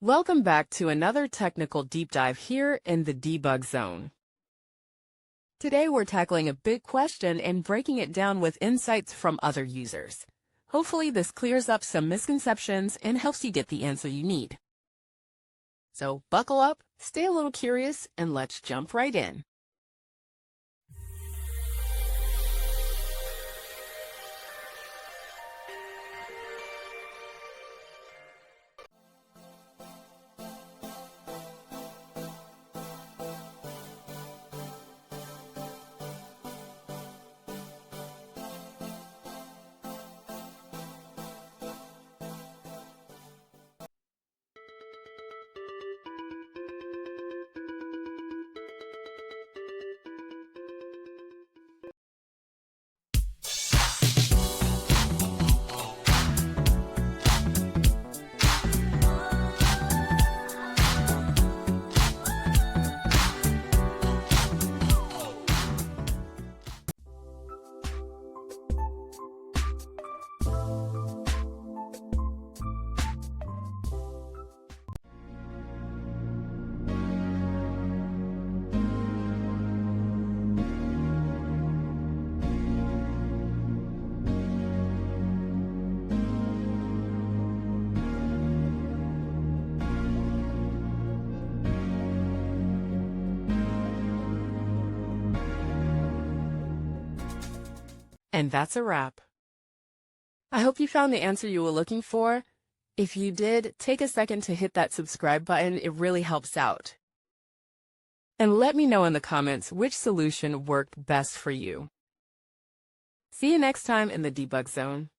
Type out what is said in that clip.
Welcome back to another technical deep dive here in the debug zone. Today we're tackling a big question and breaking it down with insights from other users. Hopefully this clears up some misconceptions and helps you get the answer you need. So buckle up, stay a little curious, and let's jump right in. And that's a wrap. I hope you found the answer you were looking for. If you did, take a second to hit that subscribe button. It really helps out. And let me know in the comments which solution worked best for you. See you next time in the debug zone.